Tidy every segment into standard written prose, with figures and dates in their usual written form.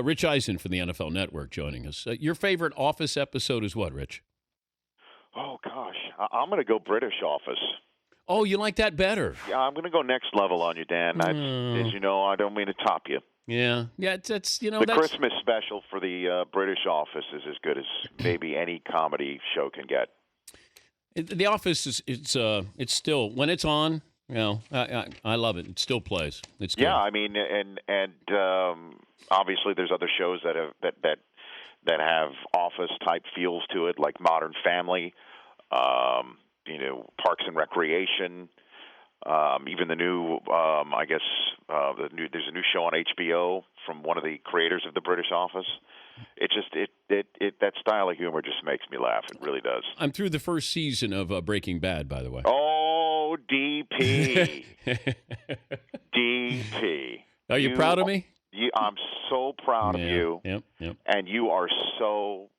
Rich Eisen from the NFL Network joining us. Your favorite Office episode is what, Rich? Oh, gosh. I'm going to go British Office. Oh, you like that better? Yeah, I'm going to go next level on you, Dan. As you know, I don't mean to top you. Yeah. That's The Christmas special for the British Office is as good as maybe any comedy show can get. The Office is it's still, when it's on, I love it. It still plays. It's good. Yeah, I mean, and obviously there's other shows that have Office type feels to it, like Modern Family, Parks and Recreation, even the new, there's a new show on HBO from one of the creators of the British Office. It just that style of humor just makes me laugh. It really does. I'm through the first season of Breaking Bad, by the way. Oh, DP, DP. Are you proud of me? I'm so proud of you. Yep. And you are so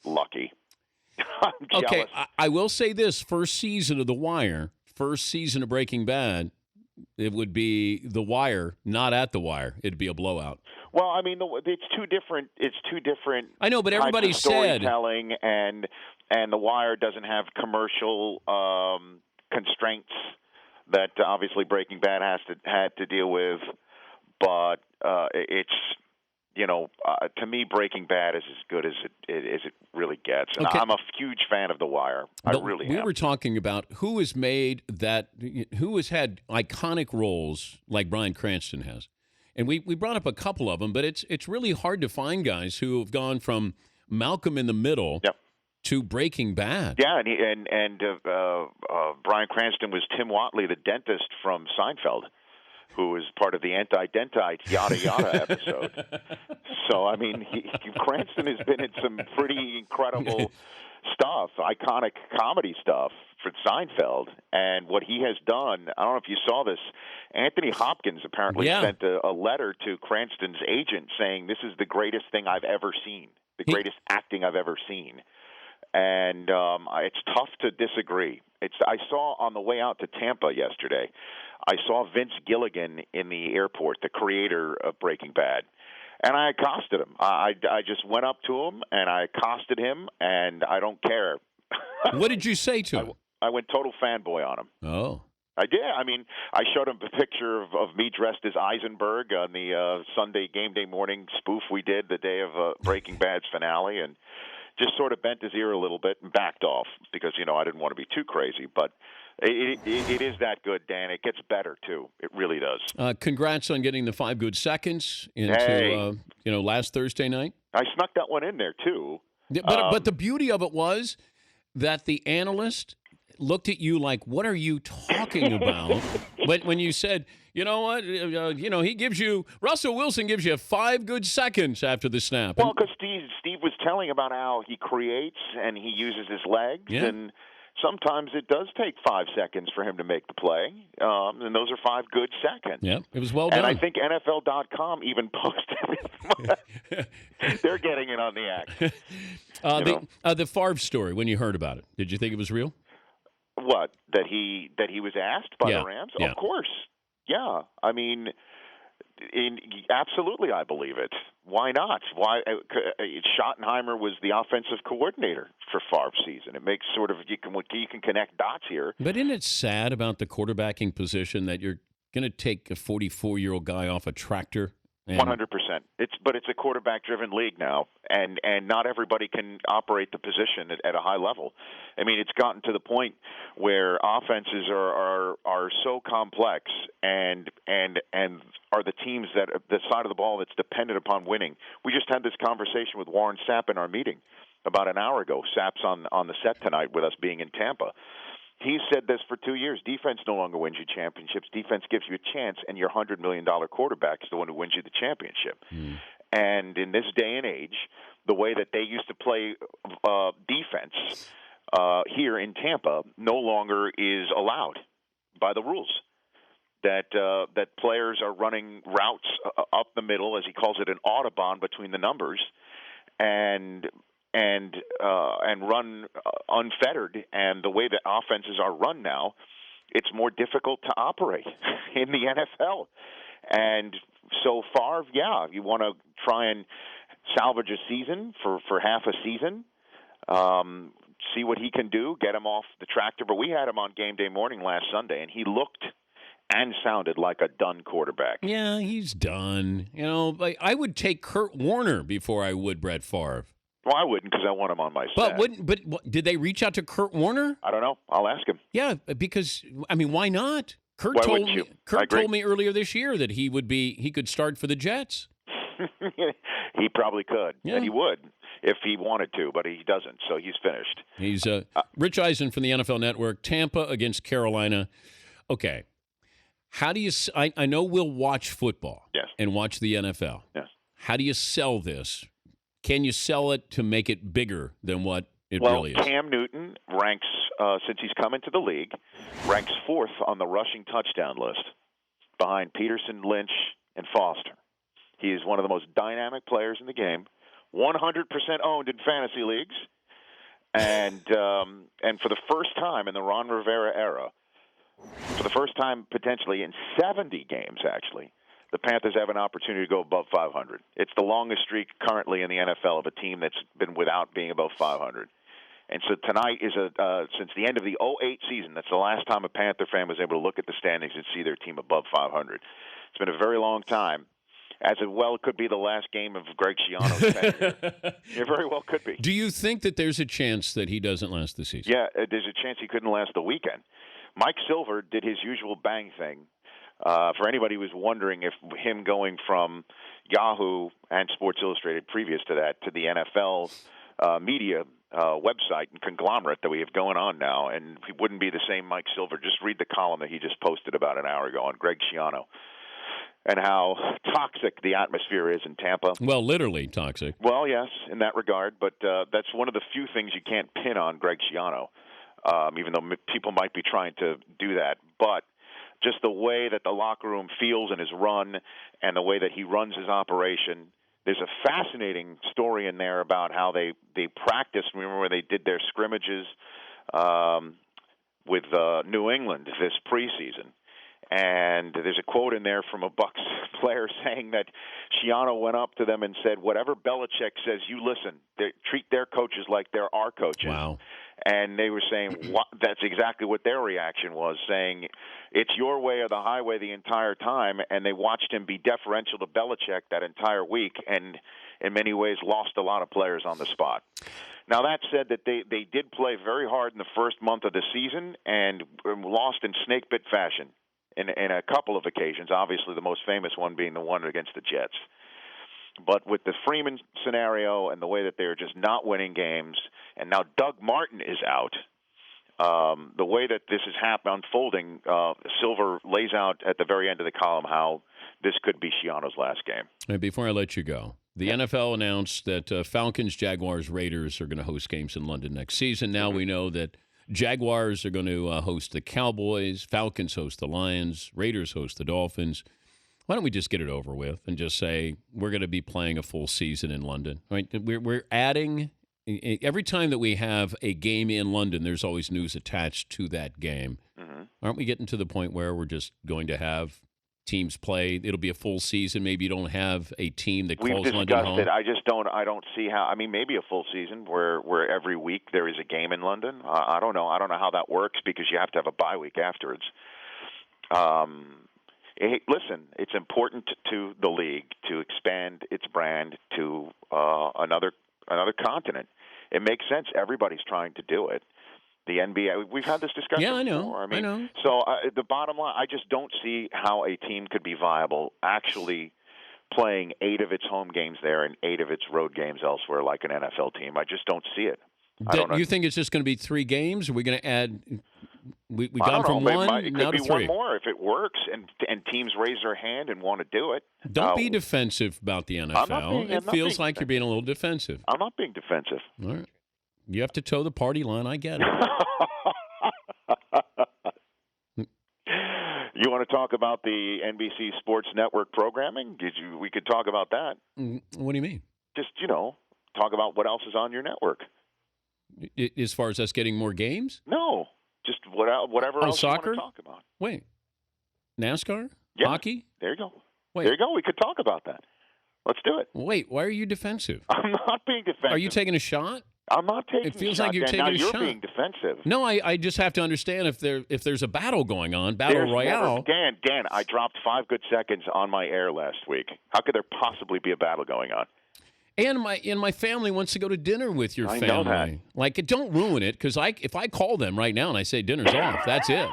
lucky. I'm jealous. Okay, I will say this: first season of The Wire, first season of Breaking Bad, it would be The Wire, not At the Wire. It'd be a blowout. Well, I mean, it's two different. I know, but everybody said storytelling, and The Wire doesn't have commercial constraints that obviously Breaking Bad had to deal with. But it's to me, Breaking Bad is as good as it really gets, and okay. I'm a huge fan of The Wire. I really am. We were talking about who has had iconic roles like Bryan Cranston has. And we brought up a couple of them, but it's really hard to find guys who have gone from Malcolm in the Middle to Breaking Bad. Yeah, and Bryan Cranston was Tim Watley, the dentist from Seinfeld, who was part of the anti-dentite yada yada episode. So I mean, Cranston has been in some pretty incredible stuff, iconic comedy stuff for Seinfeld, and what he has done. I don't know if you saw this. Anthony Hopkins apparently sent a letter to Cranston's agent saying, "This is the greatest thing I've ever seen, the greatest acting I've ever seen." And it's tough to disagree. I saw on the way out to Tampa yesterday, I saw Vince Gilligan in the airport, the creator of Breaking Bad. And I accosted him. I just went up to him, and I accosted him, and I don't care. What did you say to him? I went total fanboy on him. Oh. I did. I mean, I showed him a picture of me dressed as Eisenberg on the Sunday game day morning spoof we did the day of Breaking Bad's finale, and just sort of bent his ear a little bit and backed off because, I didn't want to be too crazy. But it is that good, Dan. It gets better, too. It really does. Congrats on getting the 5 good seconds into, last Thursday night. I snuck that one in there, too. But the beauty of it was that the analyst looked at you like, what are you talking about? But when you said, you know what, Russell Wilson gives you 5 good seconds after the snap. Well, because Steve was telling about how he creates and he uses his legs, and sometimes it does take 5 seconds for him to make the play, and those are 5 good seconds. Yeah, it was well done. And I think NFL.com even posted it. They're getting in on the act. The Favre story, when you heard about it, did you think it was real? What, that he was asked by the Rams? Yeah. Of course. Yeah. I mean, absolutely I believe it. Why not? Schottenheimer was the offensive coordinator for Favre's season. It makes sort of, you can connect dots here. But isn't it sad about the quarterbacking position that you're going to take a 44-year-old guy off a tractor? 100%. But it's a quarterback-driven league now, and not everybody can operate the position at a high level. I mean, it's gotten to the point where offenses are so complex and are the teams that the side of the ball that's dependent upon winning. We just had this conversation with Warren Sapp in our meeting about an hour ago. Sapp's on the set tonight with us being in Tampa. He said this for 2 years. Defense no longer wins you championships. Defense gives you a chance, and your $100 million quarterback is the one who wins you the championship. And in this day and age, the way that they used to play defense here in Tampa no longer is allowed by the rules. That players are running routes up the middle, as he calls it, an autobahn between the numbers, and run unfettered. And the way that offenses are run now, it's more difficult to operate in the NFL. And So Favre, yeah, you want to try and salvage a season for half a season. See what he can do, get him off the tractor. But we had him on game day morning last Sunday, and he looked and sounded like a done quarterback. Yeah, he's done. Like, I would take Kurt Warner before I would Brett Favre. Well, I wouldn't because I want him on my staff. But did they reach out to Kurt Warner? I don't know. I'll ask him. Yeah, because why not? Kurt Why told wouldn't me. you? Kurt told me earlier this year that he could start for the Jets. He probably could, Yeah. and he would if he wanted to, but he doesn't. So he's finished. He's Rich Eisen from the NFL Network. Tampa against Carolina. Okay, how do you? I know we'll watch football. Yes. And watch the NFL. Yes. How do you sell this? Can you sell it to make it bigger than what it really is? Cam Newton ranks, since he's come into the league, ranks 4th on the rushing touchdown list behind Peterson, Lynch, and Foster. He is one of the most dynamic players in the game, 100% owned in fantasy leagues, and for the first time in the Ron Rivera era, for the first time potentially in 70 games actually, the Panthers have an opportunity to go above 500. It's the longest streak currently in the NFL of a team that's been without being above 500. And so tonight is since the end of the 2008 season, that's the last time a Panther fan was able to look at the standings and see their team above 500. It's been a very long time. As it could be the last game of Greg Schiano's tenure. It very well could be. Do you think that there's a chance that he doesn't last the season? Yeah, there's a chance he couldn't last the weekend. Mike Silver did his usual bang thing. For anybody who was wondering if him going from Yahoo and Sports Illustrated previous to that to the NFL media website and conglomerate that we have going on now, and he wouldn't be the same Mike Silver. Just read the column that he just posted about an hour ago on Greg Schiano and how toxic the atmosphere is in Tampa. Well, literally toxic. Well, yes, in that regard, but that's one of the few things you can't pin on Greg Schiano, even though people might be trying to do that. But just the way that the locker room feels and is run and the way that he runs his operation. There's a fascinating story in there about how they practiced. Remember when they did their scrimmages with New England this preseason. And there's a quote in there from a Bucs player saying that Schiano went up to them and said, whatever Belichick says, you listen. Treat their coaches like they're our coaches. Wow. And they were saying that's exactly what their reaction was, saying it's your way or the highway the entire time. And they watched him be deferential to Belichick that entire week and in many ways lost a lot of players on the spot. Now, that said, that they did play very hard in the first month of the season and lost in snake-bit fashion. In a couple of occasions, obviously the most famous one being the one against the Jets. But with the Freeman scenario and the way that they're just not winning games, and now Doug Martin is out, the way that this is unfolding, Silver lays out at the very end of the column how this could be Schiano's last game. And before I let you go, the NFL announced that Falcons, Jaguars, Raiders are going to host games in London next season. Now we know that Jaguars are going to host the Cowboys. Falcons host the Lions. Raiders host the Dolphins. Why don't we just get it over with and just say we're going to be playing a full season in London? Right? We're adding every time that we have a game in London. There's always news attached to that game. Mm-hmm. Aren't we getting to the point where we're just going to have teams play? It'll be a full season. Maybe you don't have a team that calls London home. We've discussed it. I don't see how. I mean, maybe a full season where every week there is a game in London. I don't know. I don't know how that works because you have to have a bye week afterwards. Listen, it's important to the league to expand its brand to another continent. It makes sense. Everybody's trying to do it. The NBA, we've had this discussion before. I know. So the bottom line, I just don't see how a team could be viable actually playing 8 of its home games there and 8 of its road games elsewhere like an NFL team. I just don't see it. You think it's just going to be 3 games? Are we going to add we got from 1 it now could to be 3? One more if it works and teams raise their hand and want to do it. Don't be defensive about the NFL. It feels like you're being a little defensive. I'm not being defensive. All right. You have to toe the party line. I get it. You want to talk about the NBC Sports Network programming? We could talk about that. What do you mean? Just, talk about what else is on your network. As far as us getting more games? No. Just whatever else soccer? you want to talk about. Wait. NASCAR? Yeah. Hockey? There you go. Wait. There you go. We could talk about that. Let's do it. Wait, why are you defensive? I'm not being defensive. Are you taking a shot? I'm not taking. It feels a shot. like you're Dan, taking now a you're shot. being defensive. No, I just have to understand if there's a battle going on, battle royale. Dan, I dropped 5 good seconds on my air last week. How could there possibly be a battle going on? And my family wants to go to dinner with your family. I know that. Like, don't ruin it, because if I call them right now and I say dinner's off, that's it.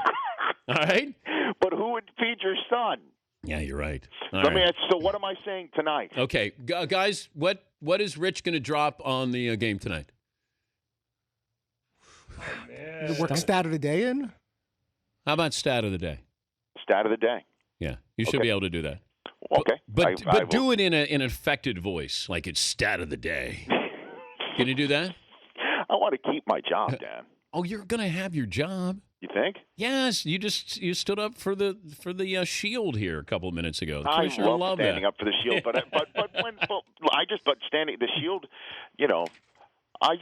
All right? But who would feed your son? Yeah, you're right. Let me ask. So what am I saying tonight? Okay, guys, what is Rich going to drop on the game tonight? You work stat of the day in? How about stat of the day? Stat of the day. Yeah, you should be able to do that. Okay, but do it in an affected voice, like it's stat of the day. Can you do that? I want to keep my job, Dan. Oh, you're going to have your job. You think? Yes, you stood up for the Shield here a couple of minutes ago. The I commissioner love loved standing that. up for the Shield, but standing the Shield, you know, I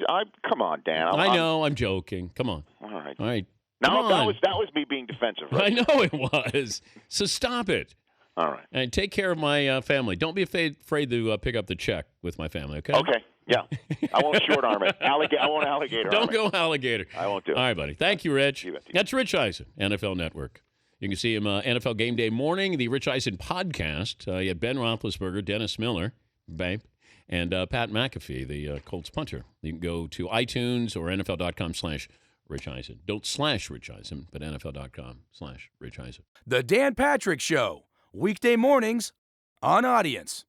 come on, Dan. I know, I'm joking. Come on. All right. Now that was me being defensive. Right? I know it was. So stop it. All right. And take care of my family. Don't be afraid to pick up the check with my family. Okay. Okay. Yeah. I won't short arm it. I won't alligator. Don't go alligator. I won't do it. All right, buddy. Thank you, Rich. You bet. That's Rich Eisen, NFL Network. You can see him NFL Game Day Morning, the Rich Eisen podcast. You have Ben Roethlisberger, Dennis Miller, babe, and Pat McAfee, the Colts punter. You can go to iTunes or NFL.com/Rich Eisen. Don't /Rich Eisen, but NFL.com/Rich Eisen. The Dan Patrick Show, weekday mornings on Audience.